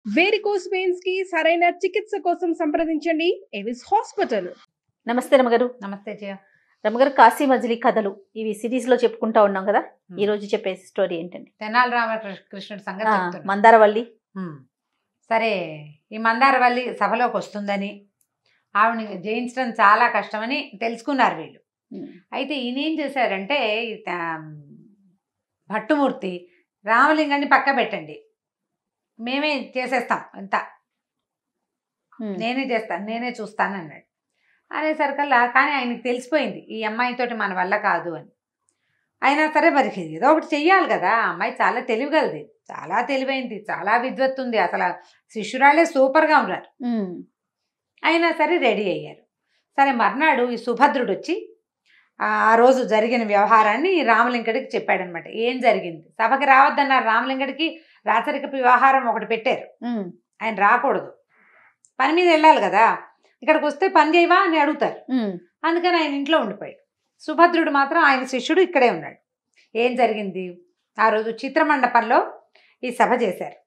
Varicose veins కి సరైన చికిత్స కోసం సంప్రదించండి ఎవిస్ హాస్పిటల్. నమస్తే రమగారు. నమస్తే జయ. రమగారు, కాశీ మజిలీ కథలు ఇవి సిరీస్ లో చెప్పుకుంటా ఉన్నాం కదా, ఈ రోజు చెప్పే స్టోరీ ఏంటండి? తెనాలి రామకృష్ణుడి సంగతి చెప్తున్నా. మందారవల్లి. సరే, ఈ మందారవల్లి సభలోకి వస్తుందని, ఆవిడని జయించడం చాలా కష్టమని తెలుసుకున్నారు వీళ్ళు. అయితే ఈయనేం చేశారంటే, భట్టుమూర్తి రామలింగాన్ని పక్క పెట్టండి, మేమే చేసేస్తాం అంతా, నేనే చేస్తాను, నేనే చూస్తాను అన్నాడు. అనేసరికల్లా కానీ ఆయనకి తెలిసిపోయింది ఈ అమ్మాయితోటి మన వల్ల కాదు అని. అయినా సరే మరి ఏదో ఒకటి చెయ్యాలి కదా. అమ్మాయి చాలా తెలివిగలది, చాలా తెలివైంది, చాలా విద్వత్తు ఉంది, అసలు శిష్యురాళ్ళే సూపర్గా ఉన్నారు. అయినా సరే రెడీ అయ్యారు. సరే, మర్నాడు ఈ సుభద్రుడు వచ్చి ఆ రోజు జరిగిన వ్యవహారాన్ని రామలింగడికి చెప్పాడనమాట. ఏం జరిగింది, సభకి రావద్దన్నారు రామలింగడికి. రాచరికపు వ్యవహారం ఒకటి పెట్టారు, ఆయన రాకూడదు, పని మీద వెళ్ళాలి కదా, ఇక్కడికి వస్తే పని చేయవా అని అడుగుతారు. అందుకని ఆయన ఇంట్లో ఉండిపోయాడు. సుభద్రుడు మాత్రం ఆయన శిష్యుడు ఇక్కడే ఉన్నాడు. ఏం జరిగింది, ఆ రోజు చిత్రమండపంలో ఈ సభ చేశారు.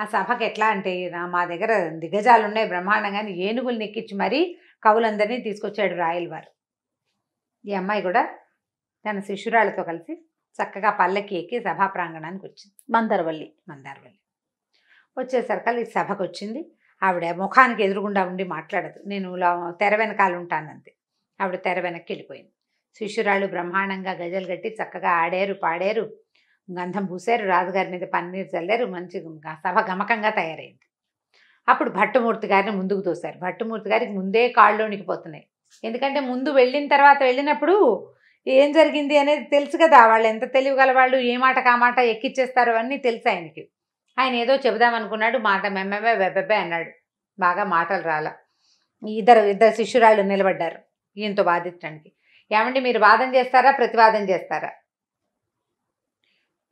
ఆ సభకి ఎట్లా అంటే, మా దగ్గర దిగ్గజాలు ఉన్నాయి బ్రహ్మాండంగాని, ఏనుగులు నెక్కించి మరీ కవులందరినీ తీసుకొచ్చాడు రాయల వారు. ఈ అమ్మాయి కూడా తన శిష్యురాళ్ళతో కలిసి చక్కగా పల్లకి ఎక్కి సభా ప్రాంగణానికి వచ్చింది. మందారవల్లి వచ్చేసరికి ఈ సభకు వచ్చింది. ఆవిడ ముఖానికి ఎదురుగుండా ఉండి మాట్లాడదు, నేను తెర వెనకాల ఉంటానంతే. ఆవిడ తెర వెనక్కి వెళ్ళిపోయింది. శిష్యురాళ్ళు బ్రహ్మాండంగా గజలు కట్టి చక్కగా ఆడారు, పాడారు, గంధం పూసారు, రాజుగారి మీద పన్నీరు చల్లారు, మంచి సభ గమకంగా తయారైంది. అప్పుడు భట్టుమూర్తి గారిని ముందుకు తోశారు. భట్టుమూర్తి గారికి ముందే కాళ్ళు వణికిపోతున్నాయి. ఎందుకంటే ముందు వెళ్ళినప్పుడు ఏం జరిగింది అనేది తెలుసు కదా, వాళ్ళు ఎంత తెలివిగల వాళ్ళు, ఏ మాట కామాట ఎక్కిచ్చేస్తారు అవన్నీ తెలుసు ఆయనకి. ఆయన ఏదో చెబుదామనుకున్నాడు, మాట మెమ్మె వెబ్బెబ్బే అన్నాడు, బాగా మాటలు రాల. ఇద్దరు శిష్యురాళ్ళు నిలబడ్డారు ఈయనతో వాదించడానికి. ఏమంటే మీరు వాదన చేస్తారా ప్రతివాదన చేస్తారా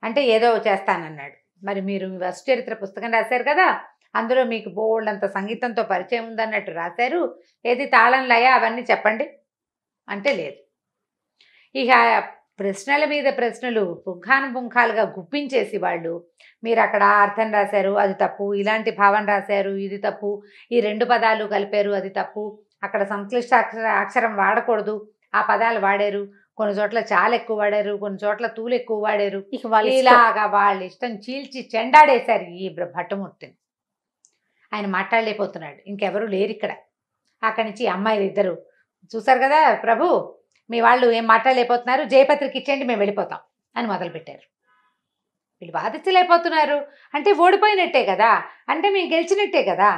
అంటే, ఏదో చేస్తానన్నాడు. మరి మీరు వసుచరిత్ర పుస్తకం రాశారు కదా, అందులో మీకు బోల్డంత సంగీతంతో పరిచయం ఉందన్నట్టు రాశారు, ఏది తాళం లయ అవన్నీ చెప్పండి అంటే లేదు. ఇక ప్రశ్నల మీద ప్రశ్నలు పుంఖానుపుంఖాలుగా గుప్పించేసి వాళ్ళు, మీరు అక్కడ అర్థం రాశారు అది తప్పు, ఇలాంటి భావం రాశారు ఇది తప్పు, ఈ రెండు పదాలు కలిపారు అది తప్పు, అక్కడ సంక్లిష్ట అక్షరం వాడకూడదు, ఆ పదాలు వాడారు, కొన్ని చోట్ల చాలా ఎక్కువ వాడారు, కొన్ని చోట్ల తూలు ఎక్కువ వాడారు. ఇలాగా వాళ్ళ ఇష్టం చీల్చి చెండాడేశారు ఈ భట్టుమూర్తిని. ఆయన మాట్లాడలేకపోతున్నాడు, ఇంకెవరూ లేరు ఇక్కడ. అక్కడి నుంచి అమ్మాయిలు ఇద్దరు చూసారు కదా, ప్రభు మీ వాళ్ళు ఏం మాట్లాడలేకపోతున్నారు, జయపత్రిక ఇచ్చేయండి మేము వెళ్ళిపోతాం అని మొదలుపెట్టారు. వీళ్ళు బాధించలేకపోతున్నారు అంటే ఓడిపోయినట్టే కదా, అంటే మేము గెలిచినట్టే కదా,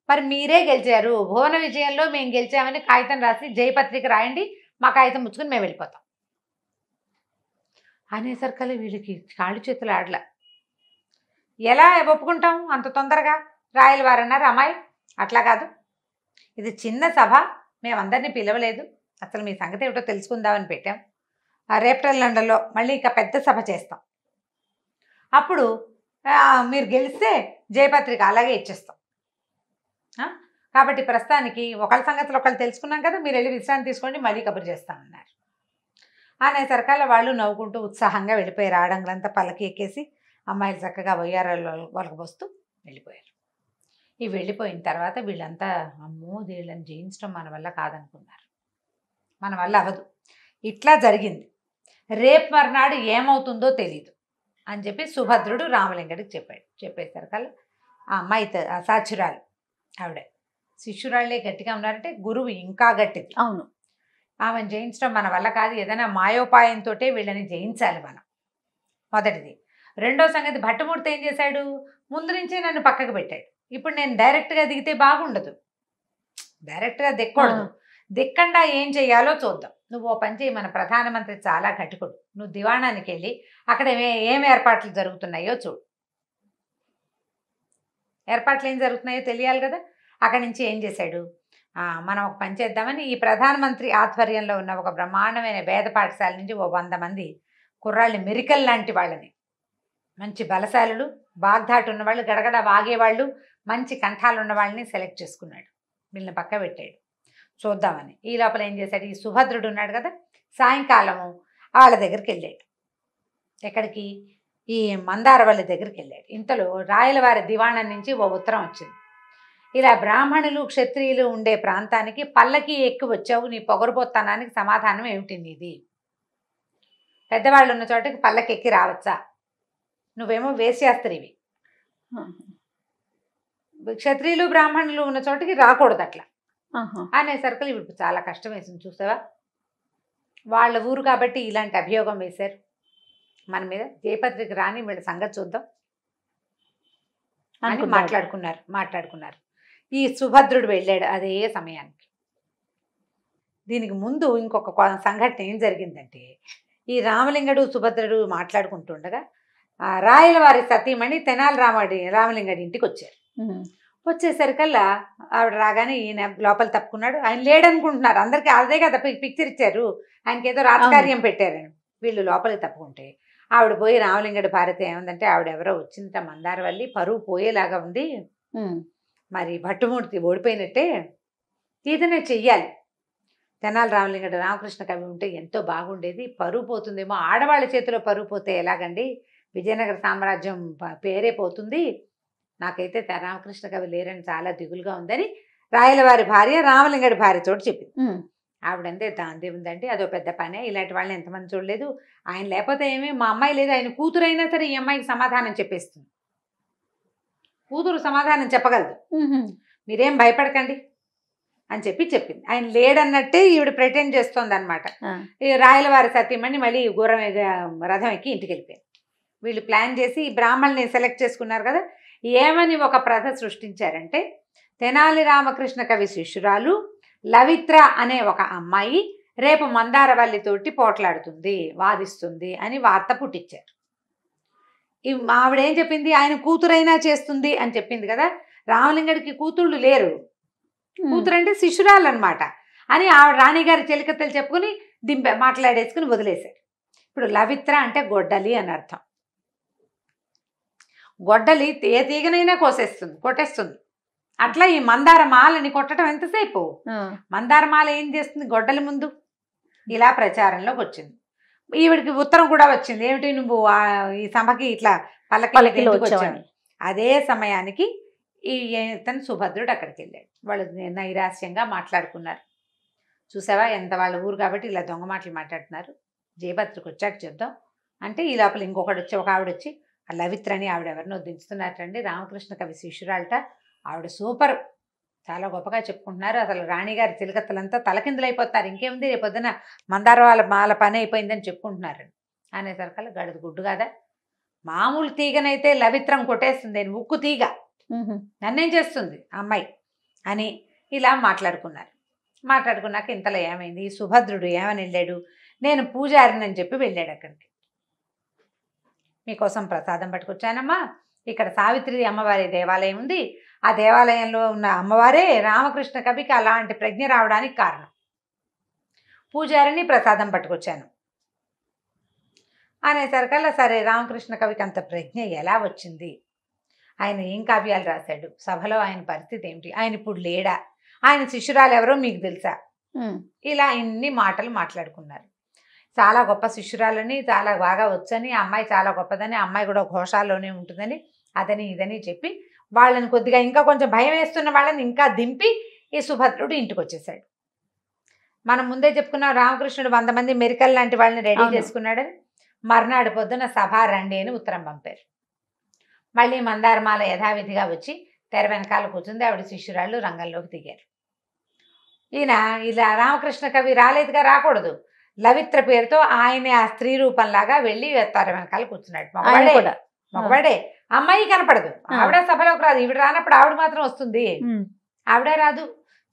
మరి మీరే గెలిచారు, భువన విజయంలో మేము గెలిచామని కాగితం రాసి జయపత్రిక రాయండి, మా కాగితం ముచ్చుకొని మేము వెళ్ళిపోతాం అనేసరికల్లా వీళ్ళకి కాళ్ళు చేతులు ఆడల. ఎలా ఒప్పుకుంటాం అంత తొందరగా? రాయల వారు అన్నారు, అమ్మాయి అట్లా కాదు, ఇది చిన్న సభ, మేమందరినీ పిలవలేదు, అసలు మీ సంగతి ఏమిటో తెలుసుకుందామని పెట్టాం, రేపటి లండన్లో మళ్ళీ ఇంకా పెద్ద సభ చేస్తాం, అప్పుడు మీరు గెలిస్తే జయపత్రిక అలాగే ఇచ్చేస్తాం, కాబట్టి ప్రస్తుతానికి ఒకళ్ళ సంగతులు ఒకళ్ళు తెలుసుకున్నాం కదా, మీరు వెళ్ళి విశ్రాంతి తీసుకోండి, మళ్ళీ కబురు చేస్తామన్నారు. అనేసరికల్లా వాళ్ళు నవ్వుకుంటూ ఉత్సాహంగా వెళ్ళిపోయారు. ఆడంగులంతా పల్లకి ఎక్కేసి అమ్మాయిలు చక్కగా వయ్యారాలు వలకబోస్తూ వెళ్ళిపోయారు. ఈ వెళ్ళిపోయిన తర్వాత వీళ్ళంతా అమ్మో వీళ్ళని జయించడం మన వల్ల కాదనుకున్నారు, మన వల్ల అవ్వదు, ఇట్లా జరిగింది, రేపు మర్నాడు ఏమవుతుందో తెలీదు అని చెప్పి సుభద్రుడు రామలింగడికి చెప్పాడు. చెప్పేసరికల్లా ఆ అమ్మాయి అసాధ్యురాలు, ఆవిడ శిష్యురాళ్ళే గట్టిగా ఉన్నారంటే గురువు ఇంకా గట్టిది. అవును, ఆమెను జయించడం మన వల్ల కాదు, ఏదైనా మాయోపాయంతో వీళ్ళని జయించాలి మనం, మొదటిది. రెండో సంగతి, భట్టుమూర్తి ఏం చేశాడు, ముందు నుంచే నన్ను పక్కకు పెట్టాడు, ఇప్పుడు నేను డైరెక్ట్గా దిగితే బాగుండదు, డైరెక్ట్గా దిక్కకూడదు, దిక్కండా ఏం చెయ్యాలో చూద్దాం. నువ్వు ఓ పని చేయి, మన ప్రధానమంత్రి చాలా కటికుడు, నువ్వు దివాణానికి వెళ్ళి అక్కడ ఏం ఏర్పాట్లు జరుగుతున్నాయో చూడు, ఏర్పాట్లు ఏం జరుగుతున్నాయో తెలియాలి కదా. అక్కడి నుంచి ఏం చేశాడు, మనం ఒక పని చేద్దామని ఈ ప్రధానమంత్రి ఆధ్వర్యంలో ఉన్న ఒక బ్రహ్మాండమైన వేద పాఠశాల నుంచి ఓ 100 మంది కుర్రాళ్ళని, మెరికల్ లాంటి వాళ్ళని, మంచి బలశాలులు, బాగ్ధాటు ఉన్నవాళ్ళు, గడగడ వాగేవాళ్ళు, మంచి కంఠాలు ఉన్న వాళ్ళని సెలెక్ట్ చేసుకున్నాడు, వీళ్ళని పక్క పెట్టాడు చూద్దామని. ఈ లోపల ఏం చేశాడు, ఈ సుభద్రుడు ఉన్నాడు కదా, సాయంకాలము వాళ్ళ దగ్గరికి వెళ్ళాడు. ఎక్కడికి, ఈ మందారవల్లి దగ్గరికి వెళ్ళాడు. ఇంతలో రాయలవారి దివాణం నుంచి ఓ ఉత్తరం వచ్చింది. ఇలా బ్రాహ్మణులు క్షత్రియులు ఉండే ప్రాంతానికి పల్లకి ఎక్కి వచ్చావు, నీ పొగరుబోత్తనానికి సమాధానం ఏమిటి నీది? పెద్దవాళ్ళు ఉన్న చోటకి పల్లకి ఎక్కి రావచ్చా? నువ్వేమో వేశ్యాస్త్రివి. క్షత్రియులు బ్రాహ్మణులు ఉన్న చోటకి రాకూడదు అట్లా అనేసరికి ఇప్పుడు చాలా కష్టం వేసింది. చూసావా, వాళ్ళ ఊరు కాబట్టి ఇలాంటి అభియోగం వేశారు మన మీద. జయపత్రిక రాని వీళ్ళ సంగతి చూద్దాం అని మాట్లాడుకున్నారు. ఈ సుభద్రుడు వెళ్ళాడు అదే సమయానికి. దీనికి ముందు ఇంకొక సంఘటన ఏం జరిగిందంటే, ఈ రామలింగడు సుభద్రుడు మాట్లాడుకుంటుండగా రాయలవారి సతీమణి తెనాలి రామలింగడి ఇంటికి వచ్చారు. వచ్చేసరికల్లా ఆవిడ రాగానే ఈయన లోపల తప్పుకున్నాడు. ఆయన లేడనుకుంటున్నారు, అందరికీ అదే కదా పిక్చర్ ఇచ్చారు, ఆయనకి ఏదో రాజకార్యం పెట్టారని. వీళ్ళు లోపలికి తప్పుకుంటే ఆవిడ పోయి రామలింగడి భారత ఏముందంటే, ఆవిడెవరో వచ్చిందట మందారవల్లి, పరువు పోయేలాగా ఉంది, మరి భట్టుమూర్తి ఓడిపోయినట్టే, ఏదైనా చెయ్యాలి. తెనాలి రామలింగడు రామకృష్ణ కవి ఉంటే ఎంతో బాగుండేది, పరువు పోతుందేమో, ఆడవాళ్ళ చేతిలో పరువు పోతే ఎలాగండి, విజయనగర సామ్రాజ్యం పేరే పోతుంది, నాకైతే రామకృష్ణ కవి లేరని చాలా దిగులుగా ఉందని రాయలవారి భార్య రామలింగడి భార్యతోటి చెప్పింది. ఆవిడంతే దాందే ఉందండి, అదో పెద్ద పనే, ఇలాంటి వాళ్ళని ఎంతమంది చూడలేదు, ఆయన లేకపోతే ఏమి, మా అమ్మాయి లేదు, ఆయన కూతురైనా సరే ఈ అమ్మాయికి సమాధానం చెప్పేస్తుంది, కూతురు సమాధానం చెప్పగలదు, మీరేం భయపడకండి అని చెప్పింది. ఆయన లేడన్నట్టే ఈవిడ ప్రిటెండ్ చేస్తోంది అనమాట. రాయలవారి సతీమణి మళ్ళీ గుర్రం రథం ఎక్కి ఇంటికి వెళ్ళిపోయింది. వీళ్ళు ప్లాన్ చేసి ఈ బ్రాహ్మణుల్ని సెలెక్ట్ చేసుకున్నారు కదా, ఏమని ఒక ప్రథ సృష్టించారంటే, తెనాలి రామకృష్ణ కవి శిష్యురాలు లవిత్ర అనే ఒక అమ్మాయి రేపు మందారవల్లితోటి పోట్లాడుతుంది, వాదిస్తుంది అని వార్త పుట్టించారు. ఆవిడేం చెప్పింది, ఆయన కూతురైనా చేస్తుంది అని చెప్పింది కదా, రామలింగడికి కూతుళ్ళు లేరు, కూతురు అంటే శిష్యురాలు అనమాట అని ఆవిడ రాణిగారి చెలికత్తలు చెప్పుకుని మాట్లాడేసుకుని వదిలేశారు. ఇప్పుడు లవిత్ర అంటే గొడ్డలి అని అర్థం. గొడ్డలి ఏ తీగనైనా కొట్టేస్తుంది. అట్లా ఈ మందారమాలని కొట్టడం ఎంతసేపు, మందారమాల ఏం చేస్తుంది, గొడ్డలి ముందు ఇలా ప్రచారంలోకి వచ్చింది. ఈవిడికి ఉత్తరం కూడా వచ్చింది, ఏమిటి నువ్వు ఈ సభకి ఇట్లా పల్లకి వచ్చావు. అదే సమయానికి ఈ తను సుభద్రుడు అక్కడికి వెళ్ళాడు. వాళ్ళు నైరాస్యంగా మాట్లాడుకున్నారు. చూసావా ఎంత వాళ్ళ ఊరు కాబట్టి ఇలా దొంగ మాటలు మాట్లాడుతున్నారు, జయభద్రకు వచ్చాక చెప్దాం అంటే ఈ లోపల ఇంకొకటి వచ్చి ఒక ఆవిడ వచ్చి, ఆ లవిత్రని ఆవిడెవరినో దించుతున్నట్టండి, రామకృష్ణ కవి శిష్యురాలట, ఆవిడ సూపర్, చాలా గొప్పగా చెప్పుకుంటున్నారు, అసలు రాణిగారి చిలకత్తలంతా తలకిందులైపోతారు, ఇంకేముంది రేపు పొద్దున మాల పని అయిపోయిందని చెప్పుకుంటున్నారు అనేసరికల్లా గడదు గుడ్డు కదా, మామూలు తీగనైతే లవిత్రం కొట్టేస్తుంది, ఉక్కు తీగ నన్నేం చేస్తుంది అమ్మాయి అని ఇలా మాట్లాడుకున్నాక ఇంతలో ఏమైంది, సుభద్రుడు ఏమని వెళ్ళాడు, నేను పూజారిని చెప్పి వెళ్ళాడు అక్కడికి. మీకోసం ప్రసాదం పట్టుకొచ్చానమ్మా, ఇక్కడ సావిత్రి అమ్మవారి దేవాలయం ఉంది, ఆ దేవాలయంలో ఉన్న అమ్మవారే రామకృష్ణ కవికి అలాంటి ప్రజ్ఞ రావడానికి కారణం, పూజారిని ప్రసాదం పట్టుకొచ్చాను అనేసరికల్లా సరే రామకృష్ణ కవికి అంత ప్రజ్ఞ ఎలా వచ్చింది, ఆయన ఏం కావ్యాలు రాశాడు, సభలో ఆయన పరిస్థితి ఏమిటి, ఆయన ఇప్పుడు లేడా, ఆయన శిష్యురాలు ఎవరో మీకు తెలుసా, ఇలా ఇన్ని మాటలు మాట్లాడుకున్నారు. చాలా గొప్ప శిష్యురాలని, చాలా బాగా వచ్చని, అమ్మాయి చాలా గొప్పదని, అమ్మాయి కూడా ఘోషాల్లోనే ఉంటుందని, అదని ఇదని చెప్పి వాళ్ళని కొద్దిగా ఇంకా కొంచెం భయం వేస్తున్న వాళ్ళని ఇంకా దింపి ఈ సుభద్రుడు ఇంటికి వచ్చేసాడు. మనం ముందే చెప్పుకున్నాం, రామకృష్ణుడు 100 మంది మెరికల్ లాంటి వాళ్ళని రెడీ చేసుకున్నాడని. మర్నాడు పొద్దున సభ రండి అని ఉత్తరం పంపారు. మళ్ళీ మందారమాల యథావిధిగా వచ్చి తెర వెనకాల కూర్చుంది, ఆవిడ శిష్యురాళ్ళు రంగంలోకి దిగారు. ఈయన ఇలా రామకృష్ణ కవి రాలేదుగా, రాకూడదు, లవిత్ర పేరుతో ఆయన ఆ స్త్రీ రూపంలాగా వెళ్ళి తెర వెనకాల కూర్చున్నాడు. మగవాడే, అమ్మాయి కనపడదు, ఆవిడ సభలోకి రాదు, ఈవిడ రానప్పుడు ఆవిడ మాత్రం వస్తుంది, ఆవిడే రాదు.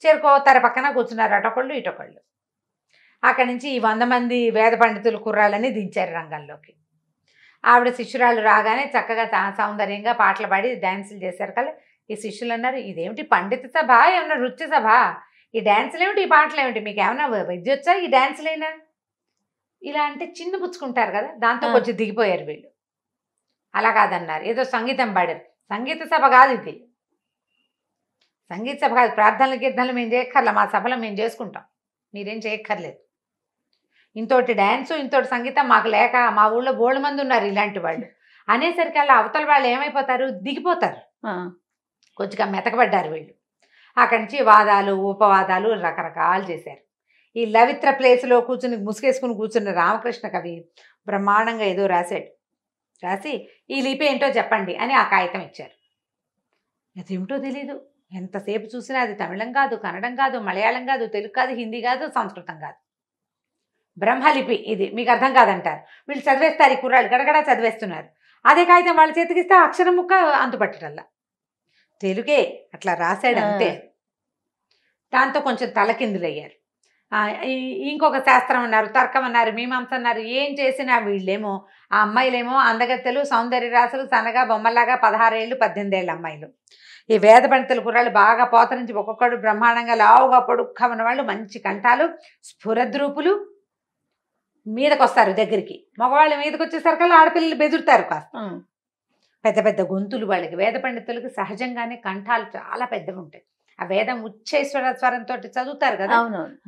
చేరుకో తెర పక్కన కూర్చున్నారు అటొకళ్ళు ఇటొకళ్ళు. అక్కడి నుంచి ఈ 100 మంది వేద పండితులు కుర్రాళ్ళని దించారు రంగంలోకి. ఆవిడ శిష్యురాళ్ళు రాగానే చక్కగా సౌందర్యంగా పాటలు పాడి డ్యాన్సులు చేశారు కదా. ఈ శిష్యులు అన్నారు, ఇదేమిటి పండిత సభ, ఏమన్నా నృత్య సభ, ఈ డ్యాన్సులు ఏమిటి, ఈ పాటలు ఏమిటి, మీకు ఏమన్నా విద్య వచ్చా ఈ డ్యాన్సులైనా, ఇలా అంటే చిన్న పుచ్చుకుంటారు కదా, దాంతో కొంచెం దిగిపోయారు వీళ్ళు. అలా కాదన్నారు, ఏదో సంగీతం పాడారు, సంగీత సభ కాదు ఇది, సంగీత సభ కాదు, ప్రార్థనలు కీర్తనలు మేము చేయక్కర్లే, మా సభలో మేము చేసుకుంటాం, మీరేం చేయక్కర్లేదు, ఇంతోటి డ్యాన్సు ఇంతోటి సంగీతం మాకు లేక, మా ఊళ్ళో బోల్డ్ మంది ఉన్నారు ఇలాంటి వాళ్ళు, అనేసరికి అలా అవతల వాళ్ళు ఏమైపోతారు, దిగిపోతారు. ఆ, కొంచెంగా మెతకబడ్డారు వీళ్ళు. అక్కడి నుంచి వాదాలు ఉపవాదాలు రకరకాలు చేశారు. ఈ లవిత్ర ప్లేస్లో కూర్చుని ముసుగేసుకుని కూర్చున్న రామకృష్ణ కవి బ్రహ్మాండంగా ఏదో రాశాడు. రాసి ఈ లిపి ఏంటో చెప్పండి అని ఆ కాగితం ఇచ్చారు. అదేమిటో తెలీదు. ఎంతసేపు చూసినా అది తమిళం కాదు, కన్నడం కాదు, మలయాళం కాదు, తెలుగు కాదు, హిందీ కాదు, సంస్కృతం కాదు. బ్రహ్మలిపి ఇది, మీకు అర్థం కాదంటారు. వీళ్ళు చదివేస్తారు, ఈ కుర్రాళ్ళు గడగడా చదివేస్తున్నారు. అదే కాగితం వాళ్ళ చేతికిస్తే అక్షరం ముక్క అంతుపట్టడల్లా. తెలుగే అట్లా రాశాడు అంతే. దాంతో కొంచెం తలకిందులయ్యారు. ఇంకొక శాస్త్రం అన్నారు, తర్కం అన్నారు, మీమాంస అన్నారు. ఏం చేసినా వీళ్ళేమో ఆ అమ్మాయిలేమో అందగత్తెలు, సౌందర్య రాసులు, సన్నగా బొమ్మల్లాగా 16 ఏళ్ళు 18 ఏళ్ళ అమ్మాయిలు. ఈ వేద పండితుల కుర్రాళ్ళు బాగా పోత నుంచి ఒక్కొక్కడు బ్రహ్మాండంగా లావుగా పొడుగ్గా ఉన్నవాళ్ళు, మంచి కంఠాలు, స్ఫురద్రూపులు. మీదకి వస్తారు దగ్గరికి. మగవాళ్ళు మీదకి వచ్చేసరికల్లా ఆడపిల్లలు బెదురుతారు కాస్త. పెద్ద పెద్ద గొంతులు వాళ్ళకి. వేద పండితులకు సహజంగానే కంఠాలు చాలా పెద్దవి ఉంటాయి. ఆ వేదం ఉచ్చైశ్వర స్వరంతో చదువుతారు కదా,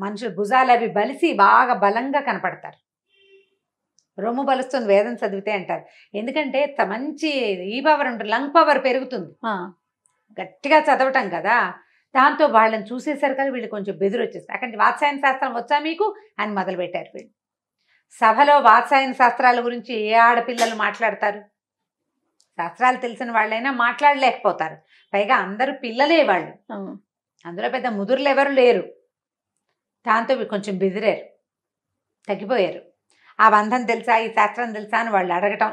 మనుషులు భుజాలు అవి బలిసి బాగా బలంగా కనపడతారు. రొమ్ము బలుస్తుంది వేదం చదివితే అంటారు. ఎందుకంటే మంచి ఈ పవర్ ఉంటుంది, లంగ్ పవర్ పెరుగుతుంది గట్టిగా చదవటం కదా. దాంతో వాళ్ళని చూసేసరికి వీళ్ళు కొంచెం బెదురు వచ్చేస్తారు. అక్కడి వాత్సాయన శాస్త్రం వచ్చా మీకు అని మొదలుపెట్టారు వీళ్ళు. సభలో వాత్సాయన శాస్త్రాల గురించి ఏ ఆడపిల్లలు మాట్లాడతారు? శాస్త్రాలు తెలిసిన వాళ్ళైనా మాట్లాడలేకపోతారు. పైగా అందరూ పిల్లలే వాళ్ళు, అందులో పెద్ద ముదురులు ఎవరు లేరు. దాంతో కొంచెం బెదిరారు, తగ్గిపోయారు. ఆ బంధం తెలుసా, ఈ శాస్త్రం తెలుసా అని వాళ్ళు అడగటం,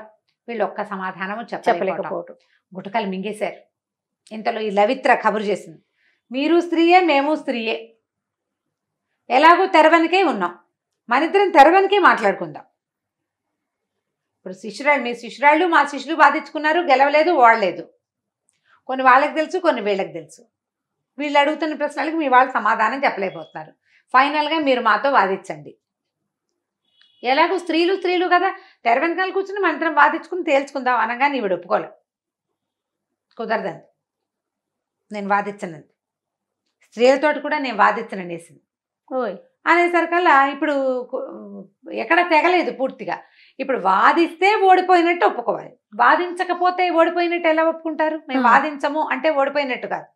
వీళ్ళు ఒక్క సమాధానము చెప్పలేకపోవటం. గుటకలు మింగేశారు. ఇంతలో ఈ లవిత్ర కబురు చేసింది, మీరు స్త్రీయే, మేము స్త్రీయే, ఎలాగో తెరవనికే ఉన్నాం, మనిద్దరం తెరవనికే మాట్లాడుకుందాం. ఇప్పుడు శిష్యురాళ్ళు, మీ శిష్యురాళ్ళు మా శిష్యులు వాదించుకున్నారు, గెలవలేదు, ఓడలేదు. కొన్ని వాళ్ళకి తెలుసు, కొన్ని వీళ్ళకి తెలుసు. వీళ్ళు అడుగుతున్న ప్రశ్నలకు మీ వాళ్ళు సమాధానం చెప్పలేకపోతున్నారు. ఫైనల్గా మీరు మాతో వాదించండి. ఎలాగో స్త్రీలు స్త్రీలు కదా, తెర వెనకాల కూర్చుని మనిద్దరం వాదించుకుని తేల్చుకుందాం అనగా నీవిడ ఒప్పుకోలే. కుదరదండి, నేను వాదించనండి, స్త్రీలతోటి కూడా నేను వాదించననేసింది. అనేసరికల్లా ఇప్పుడు ఎక్కడ తెగలేదు పూర్తిగా. ఇప్పుడు వాదిస్తే ఓడిపోయినట్టు ఒప్పుకోవాలి, వాదించకపోతే ఓడిపోయినట్టు ఎలా ఒప్పుకుంటారు? మేము వాదించము అంటే ఓడిపోయినట్టు కాదు,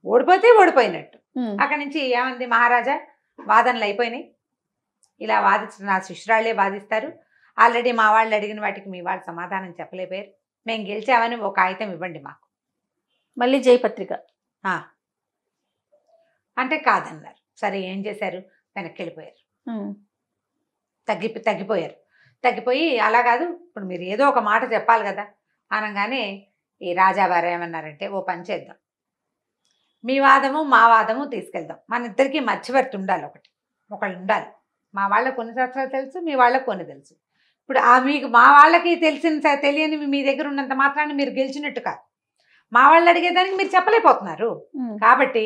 ఓడిపోతే ఓడిపోయినట్టు. అక్కడి నుంచి ఏమంది, మహారాజా వాదనలు అయిపోయినాయి, ఇలా వాదించిన నా శిష్యురాళ్లే వాదిస్తారు. ఆల్రెడీ మా వాళ్ళు అడిగిన వాటికి మీ వాళ్ళు సమాధానం చెప్పలేకపోయారు. మేము గెలిచామని ఒక కాగితం ఇవ్వండి మాకు. మళ్ళీ జయపత్రిక అంటే కాదన్నారు. సరే ఏం చేశారు, వెనక్కి వెళ్ళిపోయారు. తగ్గిపోయారు. తగ్గిపోయి అలా కాదు, ఇప్పుడు మీరు ఏదో ఒక మాట చెప్పాలి కదా అనగానే ఈ రాజావారు ఏమన్నారంటే, ఓ పని చేద్దాం, మీ వాదము మా వాదము తీసుకెళ్దాం, మన ఇద్దరికి మధ్యవర్తి ఉండాలి, ఒకళ్ళు ఉండాలి. మా వాళ్ళకి కొన్ని శాస్త్రాలు తెలుసు, మీ వాళ్ళకి కొన్ని తెలుసు. ఇప్పుడు మీకు మా వాళ్ళకి తెలియని మీ దగ్గర ఉన్నంత మాత్రాన్ని మీరు గెలిచినట్టు కాదు. మా వాళ్ళు అడిగేదానికి మీరు చెప్పలేకపోతున్నారు. కాబట్టి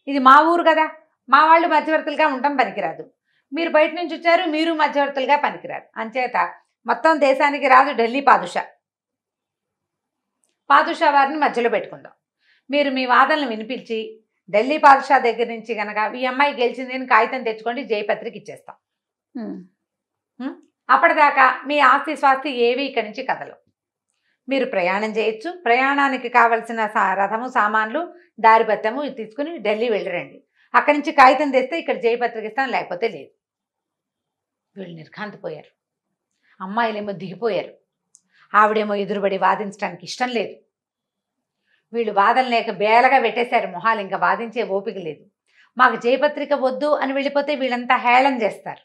ఇది మా ఊరు కదా, మా వాళ్ళు మధ్యవర్తులుగా ఉండటం పనికిరాదు. మీరు బయట నుంచి వచ్చారు, మీరు మధ్యవర్తులుగా పనికిరారు. అంచేత మొత్తం దేశానికి రాజు ఢిల్లీ పాదుషా వారిని మధ్యలో పెట్టుకుందాం. మీరు మీ వాదనలు వినిపించి ఢిల్లీ పాదుషా దగ్గర నుంచి కనుక ఈ అమ్మాయి గెలిచింది అని కాగితం తెచ్చుకోండి, జయపత్రిక ఇచ్చేస్తాం. అప్పటిదాకా మీ ఆస్తి స్వాస్తి ఏవి ఇక్కడి నుంచి కదలవు. మీరు ప్రయాణం చేయొచ్చు, ప్రయాణానికి కావలసిన రథము సామాన్లు దారిపత్యము ఇది తీసుకుని ఢిల్లీ వెళ్ళిరండి. అక్కడి నుంచి కాగితం తెస్తే ఇక్కడ జయపత్రిక ఇస్తాను, లేకపోతే లేదు. వీళ్ళు నిర్ఘాంతపోయారు. అమ్మాయిలేమో దిగిపోయారు. ఆవిడేమో ఎదురుబడి వాదించడానికి ఇష్టం లేదు. వీళ్ళు వాదన లేక బేలగా పెట్టేశారు మొహాలు, ఇంకా వాదించే ఓపిక లేదు. మాకు జయపత్రిక వద్దు అని వెళ్ళిపోతే వీళ్ళంతా హేళన చేస్తారు.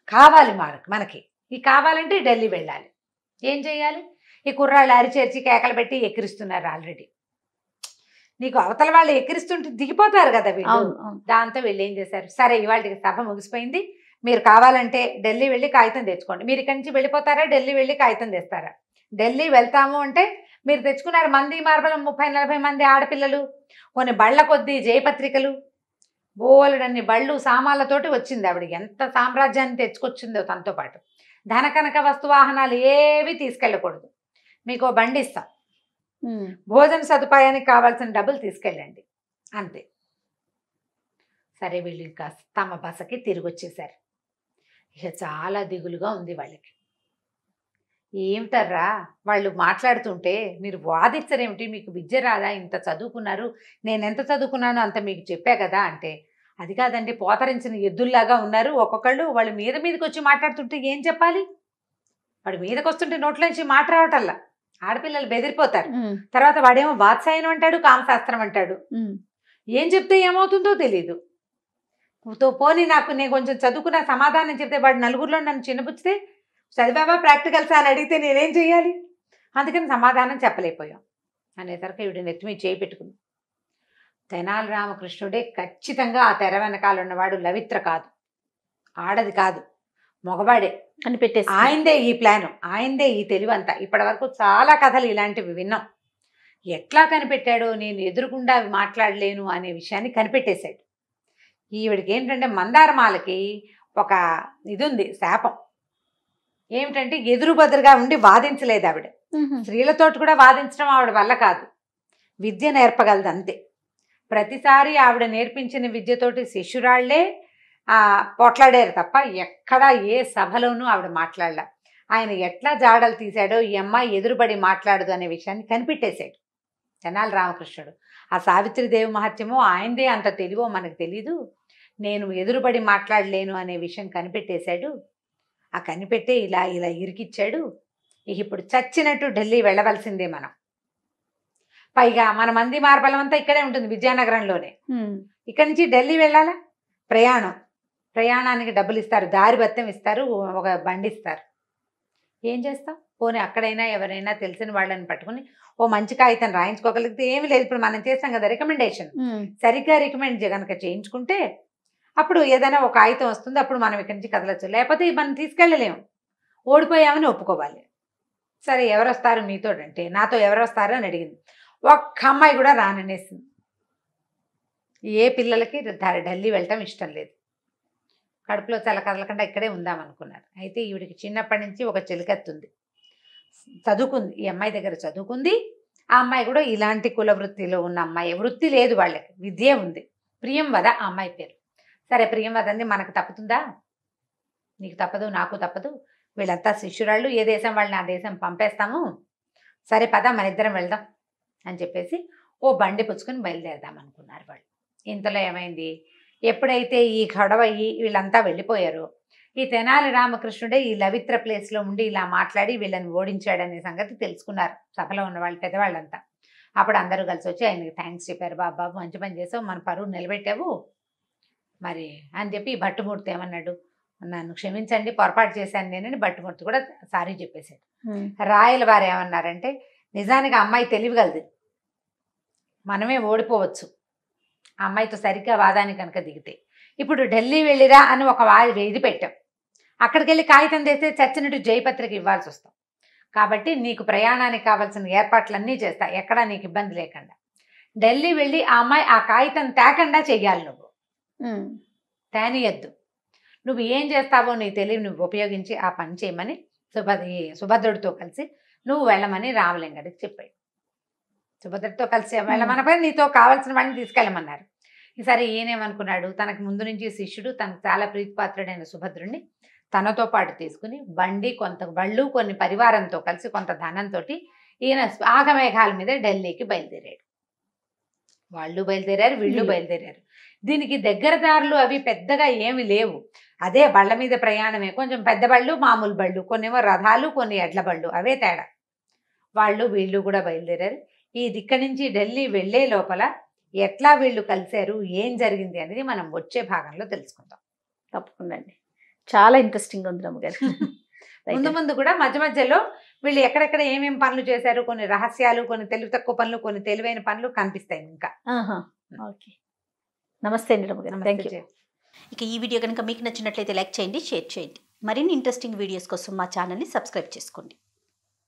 కావాలి మనకి ఈ కావాలంటే ఢిల్లీ వెళ్ళాలి. ఏం చేయాలి? ఈ కుర్రాళ్ళు అరిచేర్చి కేకలు పెట్టి ఎక్కిరిస్తున్నారు ఆల్రెడీ. నీకు అవతల వాళ్ళు ఎక్కిరిస్తుంటే దిగిపోతారు కదా వీళ్ళు. దాంతో వీళ్ళు ఏం చేశారు, సరే ఇవాళకి సభ ముగిసిపోయింది, మీరు కావాలంటే ఢిల్లీ వెళ్ళి కాగితం తెచ్చుకోండి. మీరు ఇక్కడి నుంచి వెళ్ళిపోతారా, ఢిల్లీ వెళ్ళి కాగితం తెస్తారా? ఢిల్లీ వెళ్తాము అంటే మీరు తెచ్చుకున్నారు మంది మార్బలం 30-40 మంది ఆడపిల్లలు, కొన్ని బళ్ళ కొద్దీ జయపత్రికలు, బోలెడన్ని బళ్ళు సామాన్లతోటి వచ్చింది ఆవిడకి. ఎంత సామ్రాజ్యాన్ని తెచ్చుకొచ్చిందో తనతో పాటు. ధనకనక వస్తువాహనాలు ఏవి తీసుకెళ్ళకూడదు. మీకు బండి ఇస్తాం, భోజన సదుపాయానికి కావాల్సిన డబ్బులు తీసుకెళ్ళండి, అంతే. సరే వీళ్ళు ఇంకా తమ బసకి తిరిగి వచ్చేసారు. ఇక చాలా దిగులుగా ఉంది వాళ్ళకి. ఏమిటర్రా వాళ్ళు మాట్లాడుతుంటే మీరు వాదించరేమిటి, మీకు విద్య రాదా, ఇంత చదువుకున్నారు, నేను ఎంత చదువుకున్నానో అంత మీకు చెప్పా కదా అంటే, అది కాదండి పోతరించిన ఎద్దుల్లాగా ఉన్నారు ఒక్కొక్కళ్ళు, వాళ్ళు మీదకి వచ్చి మాట్లాడుతుంటే ఏం చెప్పాలి, వాడు మీదకి వస్తుంటే నోట్ల నుంచి మాట రావటల్లా, ఆడపిల్లలు బెదిరిపోతారు. తర్వాత వాడేమో వాత్సాయనం అంటాడు, కామశాస్త్రం అంటాడు, ఏం చెప్తే ఏమవుతుందో తెలీదు. పోనీ నేను కొంచెం చదువుకున్న సమాధానం చెప్తే వాడు నలుగురిలో నన్ను చిన్నపుచ్చితే చదివావా ప్రాక్టికల్స్ అని అడిగితే నేనేం చెయ్యాలి, అందుకని సమాధానం చెప్పలేకపోయాం అనేసరికి ఈవిడ నెత్తి మీద చేయి పెట్టుకుంది. తెనాలి రామకృష్ణుడే ఖచ్చితంగా ఆ తెర వెనకాల ఉన్నవాడు, లవిత్ర కాదు, ఆడది కాదు, మగవాడే అని పెట్టేసి ఆయనదే ఈ ప్లాను, ఆయనదే ఈ తెలివంతా. ఇప్పటి వరకు చాలా కథలు ఇలాంటివి విన్నాం. ఎట్లా కనిపెట్టాడో, నేను ఎదురుగుండా అవి మాట్లాడలేను అనే విషయాన్ని కనిపెట్టేశాడు. ఈవిడికి ఏంటంటే మందారమాలకి ఒక ఇది ఉంది, శాపం ఏమిటంటే ఎదురు బదురుగా ఉండి వాదించలేదు ఆవిడ. స్త్రీలతోటి కూడా వాదించడం ఆవిడ వల్ల కాదు, విద్య నేర్పగలదు అంతే. ప్రతిసారి ఆవిడ నేర్పించిన విద్యతోటి శిష్యురాళ్లే పోట్లాడారు తప్ప ఎక్కడా ఏ సభలోనూ ఆవిడ మాట్లాడలే. ఆయన ఎట్లా జాడలు తీశాడో ఈ అమ్మాయి ఎదురుబడి మాట్లాడదు అనే విషయాన్ని కనిపెట్టేశాడు తెనాలి రామకృష్ణుడు. ఆ సావిత్రిదేవి మహత్యమో ఆయనదే అంత తెలివో మనకు తెలీదు, నేను ఎదురుబడి మాట్లాడలేను అనే విషయం కనిపెట్టేశాడు. ఆ కనిపెట్టే ఇలా ఇలా ఇరికిచ్చాడు. ఇప్పుడు చచ్చినట్టు ఢిల్లీ వెళ్ళవలసిందే మనం. పైగా మన మంది మార్బలం అంతా ఇక్కడే ఉంటుంది, విజయనగరంలోనే. ఇక్కడి నుంచి ఢిల్లీ వెళ్ళాలా, ప్రయాణానికి డబ్బులు ఇస్తారు, దారి భత్యం ఇస్తారు, ఒక బండి ఇస్తారు. ఏం చేస్తాం, పోనీ అక్కడైనా ఎవరైనా తెలిసిన వాళ్ళని పట్టుకుని ఓ మంచి కాగితం రాయించుకోగలిగితే ఏమి లేదు. ఇప్పుడు మనం చేస్తాం కదా రికమెండేషన్, సరిగ్గా రికమెండ్ కనుక చేయించుకుంటే అప్పుడు ఏదైనా ఒక కాగితం వస్తుంది, అప్పుడు మనం ఇక్కడి నుంచి కదలచ్చు. లేకపోతే మనం తీసుకెళ్ళలేము, ఓడిపోయామని ఒప్పుకోవాలి. సరే ఎవరు వస్తారు మీతో అంటే, నాతో ఎవరు వస్తారు అని అడిగింది. ఒక్క అమ్మాయి కూడా రాననేసింది. ఏ పిల్లలకి ఢిల్లీ వెళ్ళటం ఇష్టం లేదు, కడుపులో చాలా కదలకుండా ఇక్కడే ఉందామనుకున్నారు. అయితే ఈవిడికి చిన్నప్పటి నుంచి ఒక చెలికత్తుంది, చదువుకుంది, ఈ అమ్మాయి దగ్గర చదువుకుంది. ఆ అమ్మాయి కూడా ఇలాంటి కుల వృత్తిలో ఉన్న అమ్మాయి, వృత్తి లేదు వాళ్ళకి, విద్య ఉంది. ప్రియంవద ఆ అమ్మాయి పేరు. సరే ప్రియంవదంది, మనకు తప్పుతుందా, నీకు తప్పదు నాకు తప్పదు, వీళ్ళంతా శిష్యురాళ్ళు, ఏ దేశం వాళ్ళని ఆ దేశం పంపేస్తాము, సరే పద మన ఇద్దరం వెళ్దాం అని చెప్పేసి ఓ బండి పుచ్చుకొని బయలుదేరదాం అనుకున్నారు వాళ్ళు. ఇంతలో ఏమైంది, ఎప్పుడైతే ఈ గొడవ వీళ్ళంతా వెళ్ళిపోయారో, ఈ తెనాలి రామకృష్ణుడే ఈ లవిత్ర ప్లేస్లో ఉండి ఇలా మాట్లాడి వీళ్ళని ఓడించాడనే సంగతి తెలుసుకున్నారు సభలో ఉన్న వాళ్ళు, పెద్దవాళ్ళంతా. అప్పుడు అందరూ కలిసి వచ్చి ఆయనకి థ్యాంక్స్ చెప్పారు. బాబు మంచి పని చేసావు, మన పరువు నిలబెట్టావు మరి అని చెప్పి భట్టుమూర్తి ఏమన్నాడు, నన్ను క్షమించండి పొరపాటు చేశాను నేనని భట్టుమూర్తి కూడా సారీ చెప్పేశాడు. రాయల వారు ఏమన్నారంటే, నిజానికి అమ్మాయి తెలివిగలది, మనమే ఓడిపోవచ్చు ఆ అమ్మాయితో సరిగ్గా వాదానికి కనుక దిగితే. ఇప్పుడు ఢిల్లీ వెళ్ళిరా అని ఒక ఇది పెట్టాం, అక్కడికి వెళ్ళి కాగితం తెస్తే చచ్చినట్టు జయపత్రిక ఇవ్వాల్సి వస్తాం. కాబట్టి నీకు ప్రయాణానికి కావాల్సిన ఏర్పాట్లన్నీ చేస్తా, ఎక్కడా నీకు ఇబ్బంది లేకుండా. ఢిల్లీ వెళ్ళి ఆ అమ్మాయి ఆ కాగితం తేకుండా చెయ్యాలి, నువ్వు తేనియద్దు, నువ్వు ఏం చేస్తావో నీ తెలివి నువ్వు ఉపయోగించి ఆ పని చేయమని సుభద్రుడితో కలిసి నువ్వు వెళ్ళమని రామలింగడికి చెప్పాడు. సుభద్రుడితో కలిసి వెళ్ళమనపై నీతో కావాల్సిన వాళ్ళని తీసుకెళ్ళమన్నారు. ఈసారి ఈయనేమనుకున్నాడు, తనకు ముందు నుంచి శిష్యుడు, తనకు చాలా ప్రీతిపాత్రుడైన సుభద్రుడిని తనతో పాటు తీసుకుని బండి, కొంత బళ్ళు, కొన్ని పరివారంతో కలిసి కొంత ధనంతో ఈయన ఆగమేఘాల మీద ఢిల్లీకి బయలుదేరాడు. వాళ్ళు బయలుదేరారు, వీళ్ళు బయలుదేరారు. దీనికి దగ్గర దారులు అవి పెద్దగా ఏమి లేవు, అదే బళ్ళ మీద ప్రయాణమే, కొంచెం పెద్ద బళ్ళు, మామూలు బళ్ళు, కొన్నేమో రథాలు, కొన్ని ఎడ్ల బళ్ళు, అవే తేడా. వాళ్ళు వీళ్ళు కూడా బయలుదేరారు. ఈ దిక్క నుంచి ఢిల్లీ వెళ్లే లోపల ఎట్లా వీళ్ళు కలిశారు, ఏం జరిగింది అనేది మనం వచ్చే భాగంలో తెలుసుకుందాం. తప్పకుండా అండి, చాలా ఇంట్రెస్టింగ్ ఉంది రమ్మగారు. ముందు ముందు కూడా మధ్య మధ్యలో వీళ్ళు ఎక్కడెక్కడ ఏమేమి పనులు చేశారు, కొన్ని రహస్యాలు, కొన్ని తెలివి తక్కువ పనులు, కొన్ని తెలివైన పనులు కనిపిస్తాయి ఇంకా. ఓకే, నమస్తే అండి రమ్మగారు, థ్యాంక్ యూ. ఇక ఈ వీడియో కనుక మీకు నచ్చినట్లయితే లైక్ చేయండి, షేర్ చేయండి. మరిన్ని ఇంట్రెస్టింగ్ వీడియోస్ కోసం మా ఛానల్ని సబ్స్క్రైబ్ చేసుకోండి.